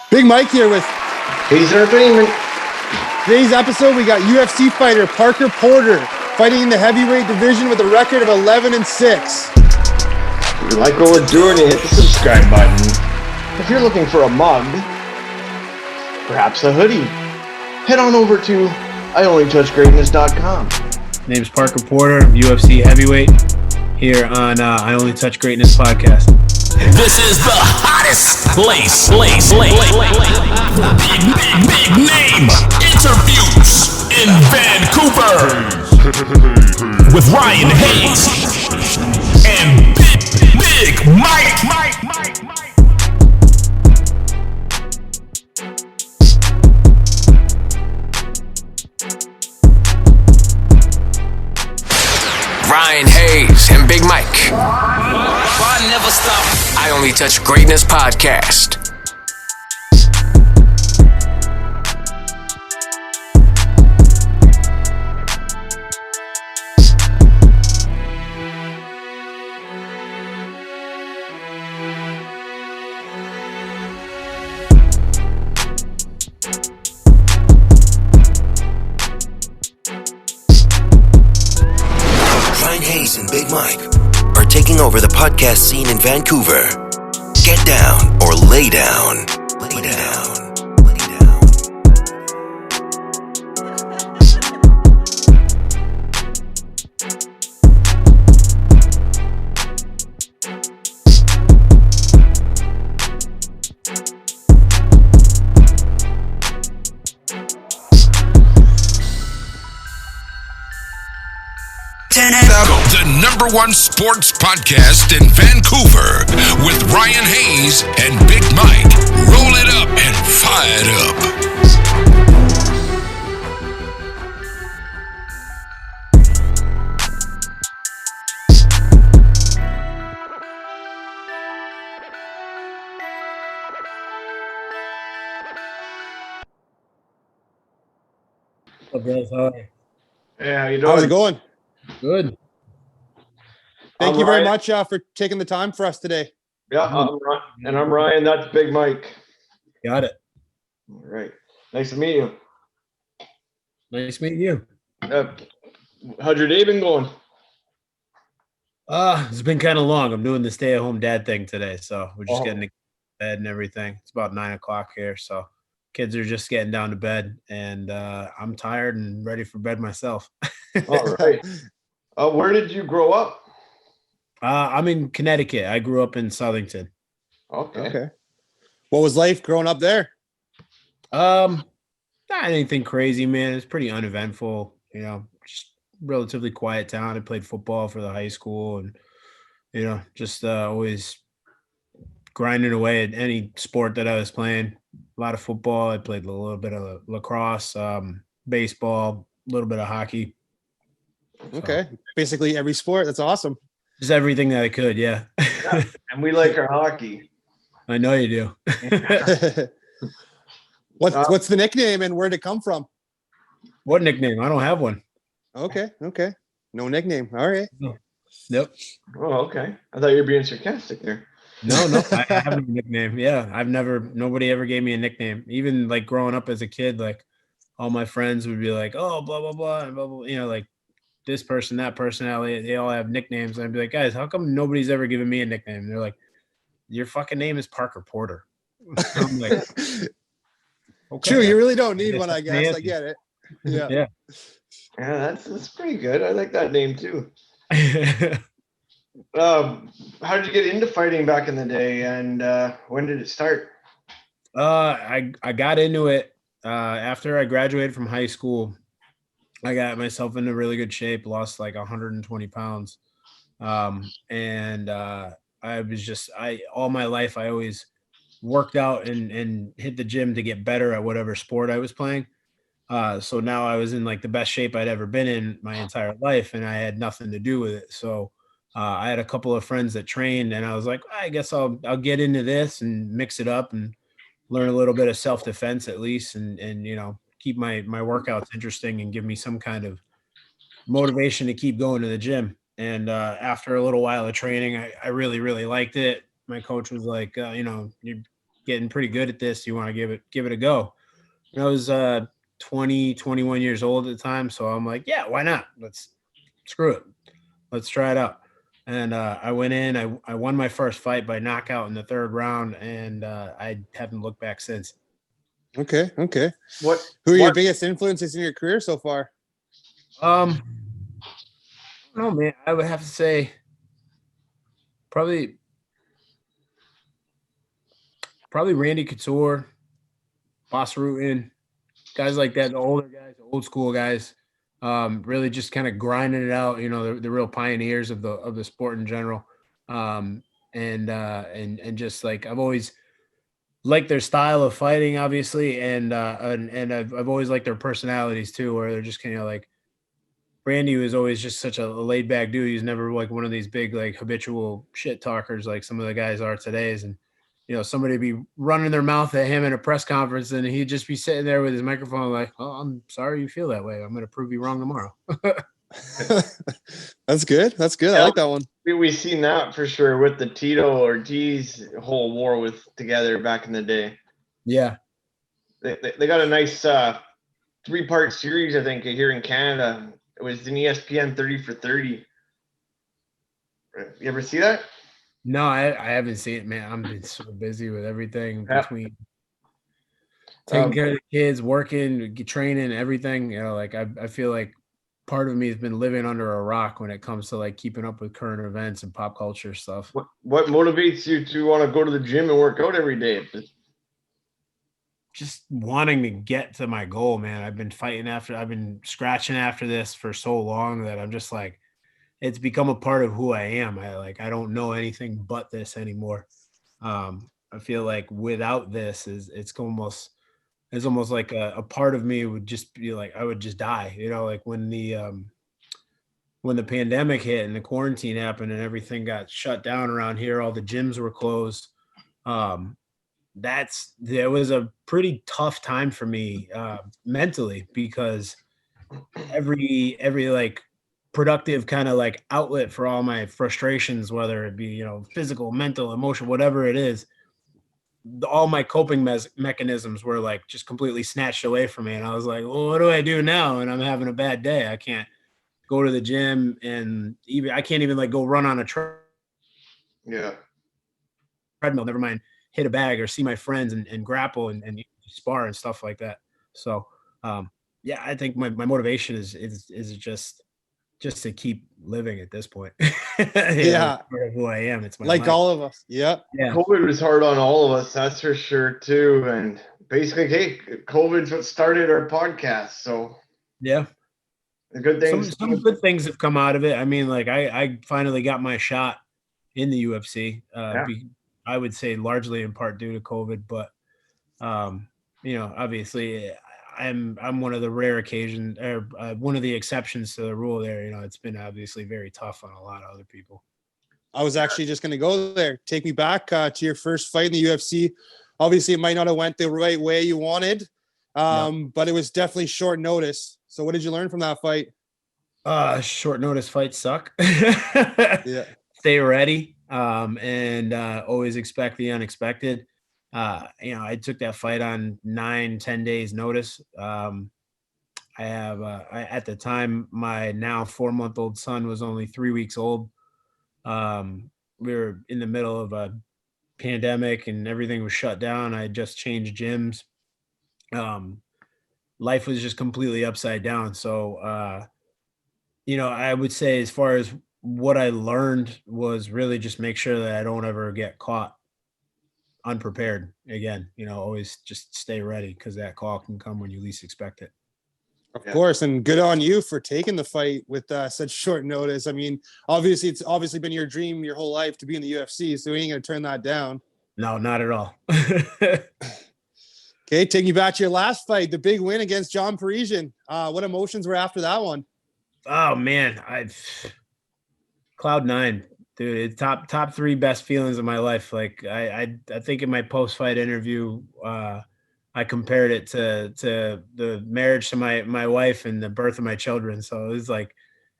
Big Mike here with He's Entertainment. today's episode. We got UFC fighter Parker Porter fighting in the heavyweight division with a record of 11-6. If you like what we're doing, hit the subscribe button. If you're looking for a mug, perhaps a hoodie, head on over to IOnlyTouchGreatness.com. Name's Parker Porter, UFC Heavyweight, here on I Only Touch Greatness podcast. This is the hottest place. Big name interviews in Vancouver with Ryan Hayes and Big Mike. Ryan Hayes and Big Mike. I never stop. I Only Touch Greatness podcast. Ryan Hayes and Big Mike are taking over the podcast scene in Vancouver. Get down or lay down. Lay down. Lay down. The number one sports podcast in Vancouver with Ryan Hayes and Big Mike. Roll it up and fire it up. What's up, guys? How are you? Yeah, how you doing? How's it going? Good. Thank I'm you very Ryan. much for taking the time for us today. Yeah, I'm Ryan. That's Big Mike. Got it. All right. Nice to meet you. Nice meeting you. How's your day been going? It's been kind of long. I'm doing the stay-at-home dad thing today, so we're just Oh. getting to bed and everything. It's about 9 o'clock here, so kids are just getting down to bed, and I'm tired and ready for bed myself. All right. Where did you grow up? I'm in Connecticut. I grew up in Southington. Okay. What was life growing up there? Not anything crazy, man. It's pretty uneventful, just relatively quiet town. I played football for the high school and, just always grinding away at any sport that I was playing. A lot of football. I played a little bit of lacrosse, baseball, a little bit of hockey. Okay. Basically every sport. That's awesome. Just everything that I could. Yeah. And we like our hockey. I know you do. What's the nickname and where'd it come from? What nickname? I don't have one. Okay. No nickname. All right. Nope. Oh, okay. I thought you were being sarcastic there. No, I have no nickname. Yeah, nobody ever gave me a nickname. Even like growing up as a kid, like all my friends would be like, oh, blah, blah, blah, and blah, blah, like this person, that personality, they all have nicknames. And I'd be like, guys, how come nobody's ever given me a nickname? And they're like, your fucking name is Parker Porter. I'm like, okay, True. You really don't need guess one, I that's guess. I fancy. get it. Yeah. Yeah. Yeah, that's pretty good. I like that name too. How did you get into fighting back in the day, and when did it start? I got into it after I graduated from high school. I got myself into really good shape, lost like 120 pounds. And I was all my life, I always worked out and hit the gym to get better at whatever sport I was playing. So now I was in like the best shape I'd ever been in my entire life, and I had nothing to do with it. So I had a couple of friends that trained, and I was like, I guess I'll get into this and mix it up and learn a little bit of self-defense at least, and keep my workouts interesting and give me some kind of motivation to keep going to the gym. And after a little while of training, I really, really liked it. My coach was like, you're getting pretty good at this. You want to give it a go. And I was 21 years old at the time. So I'm like, yeah, why not? Screw it. Let's try it out. And I went in, I won my first fight by knockout in the 3rd round. And I haven't looked back since. Okay. Who are your biggest influences in your career so far? I don't know, man. I would have to say probably Randy Couture, Boss Rutan, guys like that, the older guys, the old school guys, really just kind of grinding it out. You know, the real pioneers of the sport in general. And just like, I've always liked their style of fighting, obviously. And I've always liked their personalities too, where they're just kind of like, Randy was always just such a laid back dude. He's never like one of these big, like habitual shit talkers like some of the guys are today's. And, you know, somebody be running their mouth at him in a press conference and he'd just be sitting there with his microphone like, oh, I'm sorry you feel that way. I'm going to prove you wrong tomorrow. That's good. I like that one. We've seen that for sure with the Tito Ortiz whole war with together back in the day. Yeah. They got a nice 3-part series, I think, here in Canada. It was an ESPN 30 for 30. You ever see that? No, I haven't seen it, man. I'm been so busy with everything between taking care of the kids, working, training, everything. You know, like I feel like part of me has been living under a rock when it comes to like keeping up with current events and pop culture stuff. What motivates you to want to go to the gym and work out every day? Just wanting to get to my goal, man. I've been scratching after this for so long that I'm just like, it's become a part of who I am. I don't know anything but this anymore. I feel like without this it's almost like a part of me would just be like, I would just die, you know, like when the pandemic hit and the quarantine happened and everything got shut down around here, all the gyms were closed. There was a pretty tough time for me mentally, because every like productive kind of like outlet for all my frustrations, whether it be, you know, physical, mental, emotional, whatever it is, all my coping mechanisms were like just completely snatched away from me. And I was like, well, what do I do now? And I'm having a bad day. I can't go to the gym, and I can't even like go run on a treadmill, never mind hit a bag or see my friends and grapple and spar and stuff like that. So yeah, I think my motivation is just to keep living at this point. Yeah, part of who I am. It's my like life. all of us. Yeah. COVID was hard on all of us, that's for sure too. And basically, hey, COVID's what started our podcast. So yeah, the good things. Some good things have come out of it. I mean, like I finally got my shot in the UFC. I would say largely in part due to COVID, but you know, obviously I'm one of the rare occasions, or one of the exceptions to the rule there. You know, it's been obviously very tough on a lot of other people. I was actually just going to go there. Take me back to your first fight in the UFC. Obviously, it might not have went the right way you wanted, but it was definitely short notice. So what did you learn from that fight? Short notice fights suck. Yeah. Stay ready. And always expect the unexpected. You know, I took that fight on 9-10 days notice. I at the time, my now 4-month-old son was only 3 weeks old. We were in the middle of a pandemic and everything was shut down. I had just changed gyms. Life was just completely upside down. So, you know, I would say as far as what I learned was really just make sure that I don't ever get caught unprepared again. You know, always just stay ready, because that call can come when you least expect it. Of course, and good on you for taking the fight with such short notice. I mean, obviously, it's obviously been your dream your whole life to be in the UFC, so you ain't gonna turn that down. No, not at all. Okay, taking you back to your last fight, the big win against John Parisian. What emotions were after that one? Oh man, Cloud 9, dude. It's top 3 best feelings of my life. Like I think in my post-fight interview, I compared it to the marriage to my wife and the birth of my children. So it was like,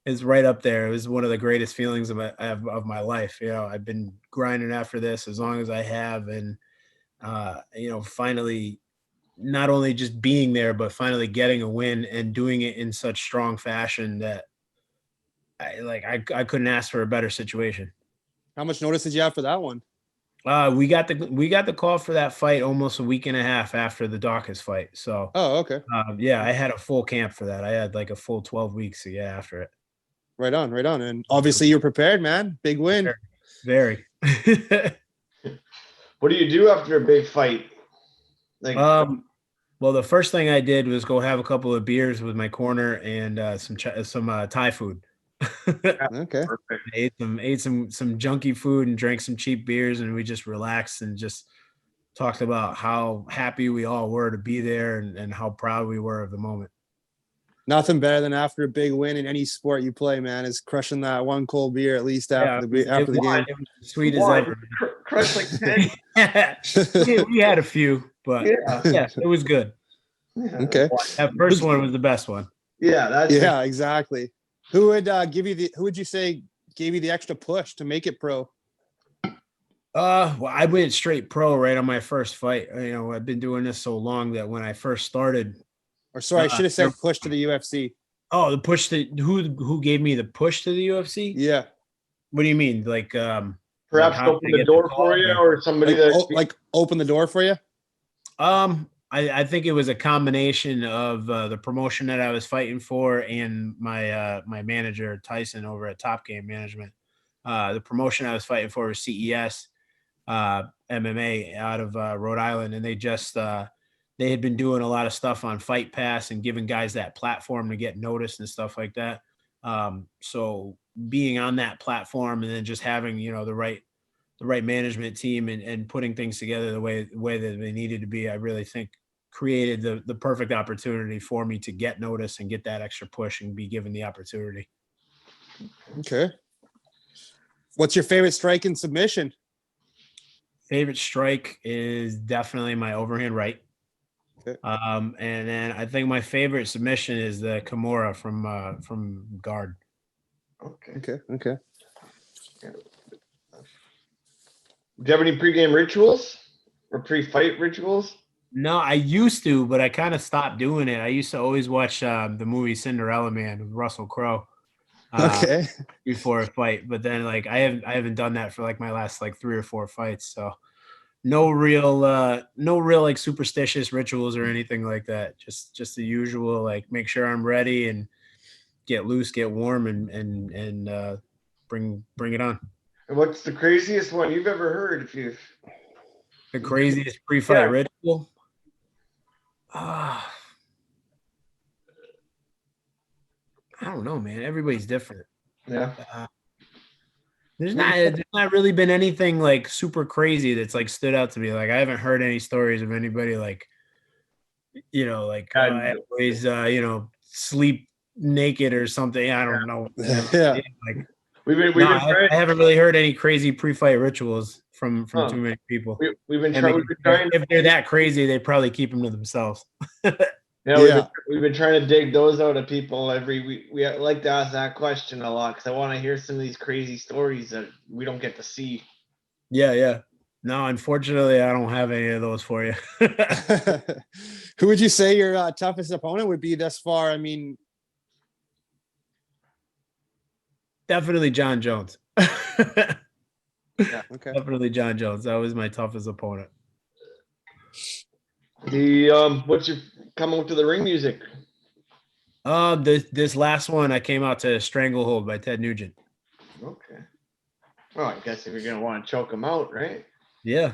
it's right up there. It was one of the greatest feelings of my life. You know, I've been grinding after this as long as I have, and finally not only just being there, but finally getting a win and doing it in such strong fashion that I couldn't ask for a better situation. How much notice did you have for that one? We got the call for that fight almost a week and a half after the Dawkins fight. So, Oh, okay. I had a full camp for that. I had like a full 12 weeks to get after it. Right on. And obviously you're prepared, man. Big win. Very. What do you do after a big fight? Like, well, the first thing I did was go have a couple of beers with my corner and some Thai food. Okay. perfect. Ate some junky food and drank some cheap beers, and we just relaxed and just talked about how happy we all were to be there and how proud we were of the moment. Nothing better than after a big win in any sport you play, man, is crushing that one cold beer at least after the game. It was sweet as ever. Crush like 10. we had a few, but it was good. Okay. That first one was the best one. Yeah, exactly. Who would you say gave you the extra push to make it pro? Well, I went straight pro right on my first fight. I've been doing this so long that when I first started, Or sorry, I should have said push to the UFC. Oh, the push to who gave me the push to the UFC? Yeah. What do you mean? Like perhaps open the door for you, or somebody open the door for you? I think it was a combination of the promotion that I was fighting for and my manager Tyson over at Top Game Management. The promotion I was fighting for was CES MMA out of Rhode Island, and they had been doing a lot of stuff on Fight Pass and giving guys that platform to get noticed and stuff like that. So being on that platform and then just having the right management team and putting things together the way that they needed to be, I really think created the perfect opportunity for me to get noticed and get that extra push and be given the opportunity. Okay. What's your favorite strike and submission? Favorite strike is definitely my overhand right. Okay. And then I think my favorite submission is the Kimura from guard. Okay. Do you have any pregame rituals or pre-fight rituals? No, I used to, but I kind of stopped doing it. I used to always watch the movie Cinderella Man with Russell Crowe. Before a fight, but then I haven't done that for my last 3 or 4 fights. So no real like superstitious rituals or anything like that. Just the usual, make sure I'm ready and get loose, get warm, and bring it on. And what's the craziest one you've ever heard? The craziest pre-fight ritual? I don't know, man. Everybody's different. Yeah. There's not really been anything super crazy that's stood out to me. I haven't heard any stories of anybody I always sleep naked or something. I don't know. Yeah. I haven't really heard any crazy pre-fight rituals from too many people. We've been trying. If they're that crazy, they probably keep them to themselves. We've been trying to dig those out of people every week. We like to ask that question a lot because I want to hear some of these crazy stories that we don't get to see. Yeah. No, unfortunately, I don't have any of those for you. Who would you say your toughest opponent would be thus far? I mean, definitely John Jones. Yeah, okay. Definitely John Jones. That was my toughest opponent. What's your come up to the ring music? This last one I came out to Stranglehold by Ted Nugent. Okay. Well, I guess if you're gonna want to choke him out, right? Yeah.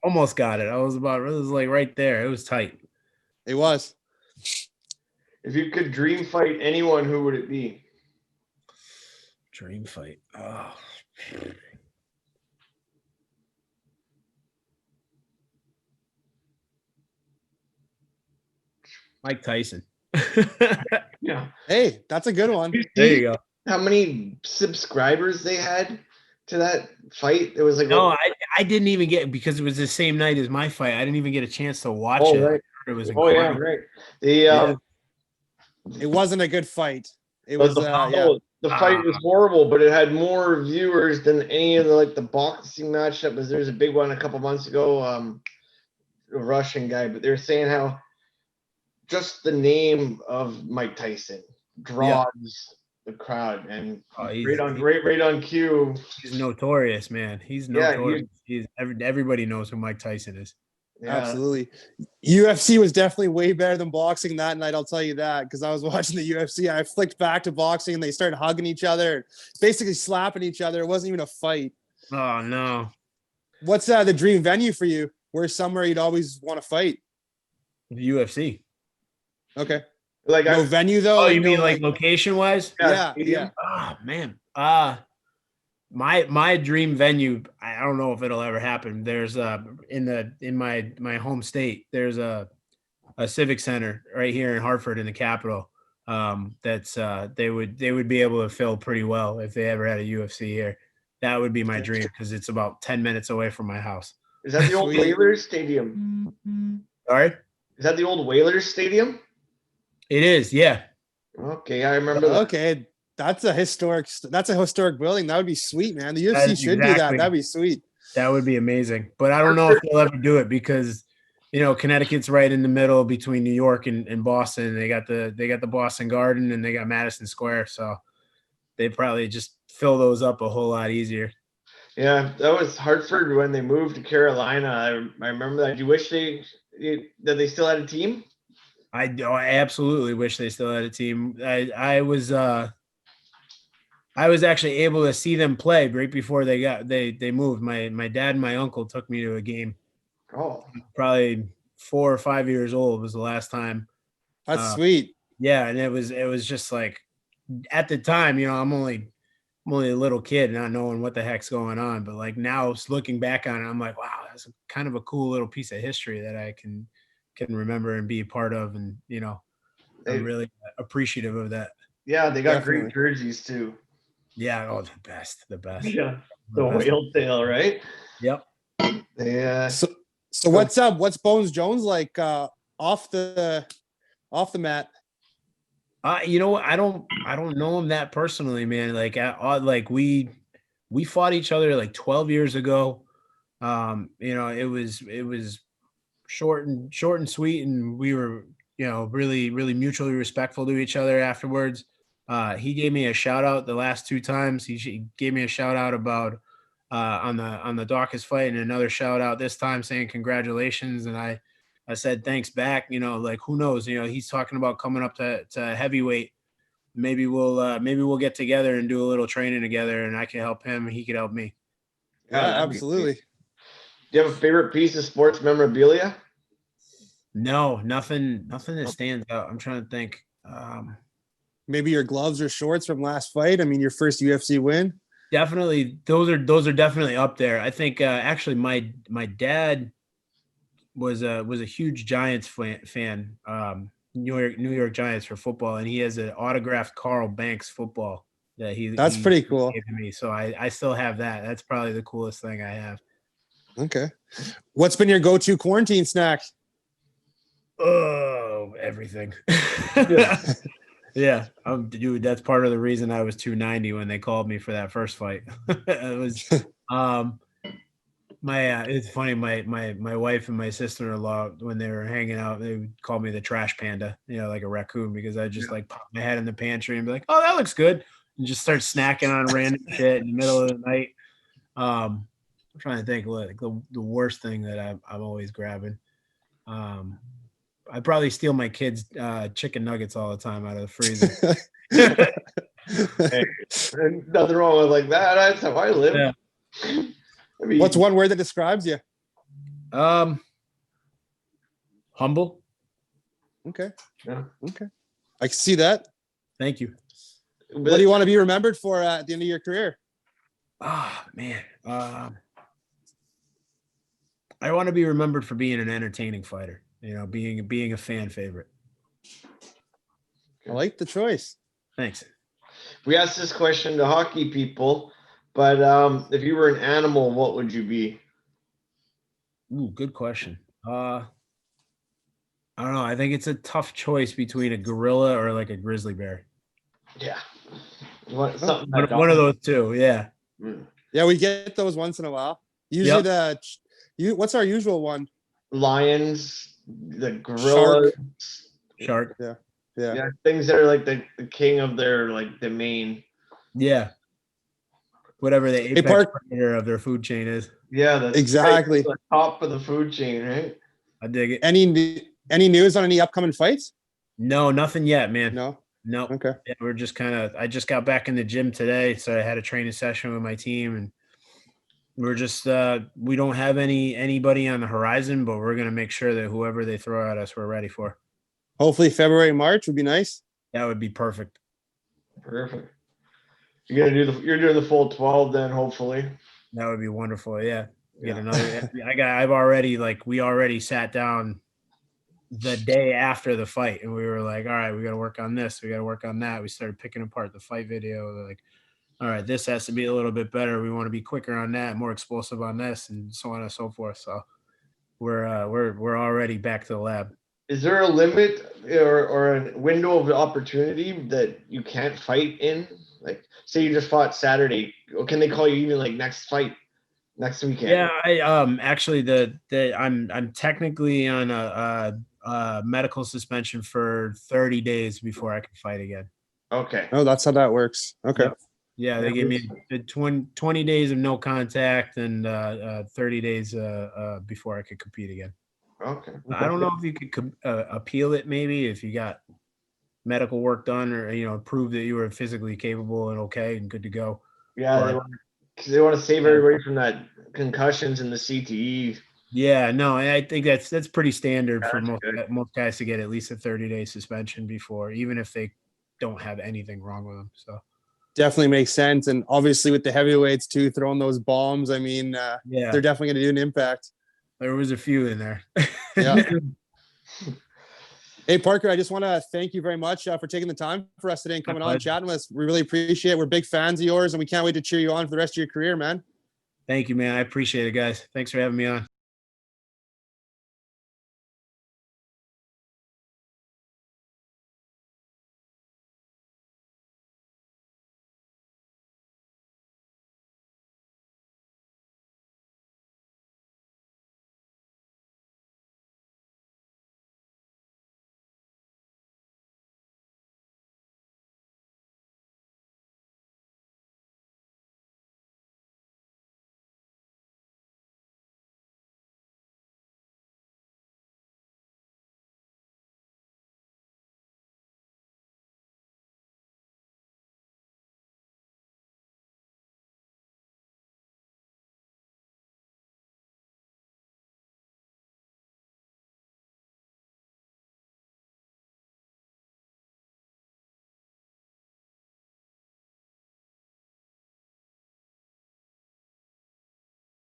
Almost got it. It was right there. It was tight. It was. If you could dream fight anyone, who would it be? Dream fight. Oh. Mike Tyson. Yeah. Hey, that's a good one. There you go. How many subscribers they had to that fight? It was I didn't even get, because it was the same night as my fight. I didn't even get a chance to watch it. Right. It was incredible. Right. It wasn't a good fight. It was the the fight was horrible, but it had more viewers than any of the boxing match that was. There's a big one a couple months ago, a Russian guy, but they're saying how just the name of Mike Tyson draws the crowd, and right on cue. He's notorious, man. He's notorious. Everybody knows who Mike Tyson is. Yeah. Absolutely. UFC was definitely way better than boxing that night. I'll tell you that, because I was watching the UFC. I flicked back to boxing and they started hugging each other, basically slapping each other. It wasn't even a fight. Oh no. What's the dream venue for you? Where's somewhere you'd always want to fight? The UFC. Okay. Like no venue though. Oh, you mean like location wise? Yeah. Oh man. My dream venue, I don't know if it'll ever happen. There's in my home state, there's a civic center right here in Hartford in the capital. That's they would be able to fill pretty well if they ever had a UFC here. That would be my dream, because it's about 10 minutes away from my house. Is that the old Whalers Stadium? Sorry? Is that the old Whalers Stadium? It is, yeah. Okay, I remember that. Okay. That's a historic building. That would be sweet, man. The UFC should do that. That'd be sweet. That would be amazing. But I don't know if they'll ever do it, because Connecticut's right in the middle between New York and Boston. They got the Boston Garden and they got Madison Square. So they probably just fill those up a whole lot easier. Yeah, that was Hartford when they moved to Carolina. I remember that. Do you wish that they still had a team? I absolutely wish they still had a team. I was actually able to see them play right before they moved. My dad and my uncle took me to a game. Oh, probably 4 or 5 years old was the last time. That's sweet. Yeah, and it was just like, at the time, I'm only a little kid, not knowing what the heck's going on. But like now, looking back on it, I'm like, wow, that's kind of a cool little piece of history that I can remember and be a part of, and I'm really appreciative of that. Yeah, they got great jerseys too. Yeah, the best. Yeah, the whale tail, right? Yep. Yeah. So what's up? What's Bones Jones like off the mat? I don't know him that personally, man. Like we fought each other like 12 years ago. It was short and sweet, and we were really mutually respectful to each other afterwards. He gave me a shout out the last 2 times. He gave me a shout out about on the Dawkins fight, and another shout out this time saying congratulations. And I said thanks back. Like who knows? He's talking about coming up to heavyweight. Maybe we'll get together and do a little training together, and I can help him, and he could help me. Yeah, absolutely. Do you have a favorite piece of sports memorabilia? No, nothing that stands out. I'm trying to think. Maybe your gloves or shorts from last fight. I mean, your first UFC win. Definitely, those are definitely up there. I think actually my dad was a huge Giants fan. New York Giants for football, and he has an autographed Carl Banks football that he pretty cool. Gave to me. So I still have that. That's probably the coolest thing I have. Okay. What's been your go-to quarantine snack? Oh, everything. Yeah, dude, that's part of the reason I was 290 when they called me for that first fight. It was it's funny, my wife and my sister-in-law, when they were hanging out, they would call me the trash panda, like a raccoon, because I just like pop my head in the pantry and be like, oh, that looks good, and just start snacking on random shit in the middle of the night. I'm trying to think like the worst thing that I'm always grabbing. I probably steal my kids' chicken nuggets all the time out of the freezer. Hey, nothing wrong with like that. That's how I live. Yeah. I mean, what's one word that describes you? Humble. Okay. Yeah. Okay. I can see that. Thank you. What do you want to be remembered for at the end of your career? Ah, man. I want to be remembered for being an entertaining fighter. Being a fan favorite. I like the choice. Thanks. We asked this question to hockey people, but if you were an animal, what would you be? Ooh, good question. I don't know. I think it's a tough choice between a gorilla or like a grizzly bear. Yeah. You want something that One of those two. Yeah. Yeah, we get those once in a while. Usually what's our usual one? Lions, the gorilla, Shark. Yeah. things that are like the king of their like the main. Yeah. Whatever the apex predator of their food chain is. Yeah, that's exactly the top of the food chain, right? I dig it. Any news on any upcoming fights? No, nothing yet, man. No. Okay. Yeah, we're just I just got back in the gym today, so I had a training session with my team, and we're just we don't have anybody on the horizon, but we're gonna make sure that whoever they throw at us, we're ready for. Hopefully February, March would be nice. That would be perfect. Perfect. You're doing the full 12 then, hopefully. That would be wonderful. Yeah. Get another. We already sat down the day after the fight, and we were like, all right, we got to work on this. We got to work on that. We started picking apart the fight video. They're like, all right, this has to be a little bit better. We want to be quicker on that, more explosive on this, and so on and so forth. So we're already back to the lab. Is there a limit or a window of opportunity that you can't fight in? Like, say you just fought Saturday, or can they call you even like next weekend? Yeah, I actually I'm technically on a medical suspension for 30 days before I can fight again. Okay. Oh, that's how that works. Okay. Yep. Yeah, they gave me 20 days of no contact and 30 days before I could compete again. Okay. I don't know if you could appeal it, maybe if you got medical work done or prove that you were physically capable and okay and good to go. Yeah, they want to save everybody from that concussions and the CTE. Yeah, no, I think that's pretty standard for most guys to get at least a 30-day suspension before, even if they don't have anything wrong with them. So definitely makes sense, and obviously with the heavyweights too, throwing those bombs, I mean, they're definitely going to do an impact. There was a few in there. Yeah. Hey, Parker, I just want to thank you very much for taking the time for us today and coming on, chatting with us. We really appreciate it. We're big fans of yours, and we can't wait to cheer you on for the rest of your career, man. Thank you, man. I appreciate it, guys. Thanks for having me on.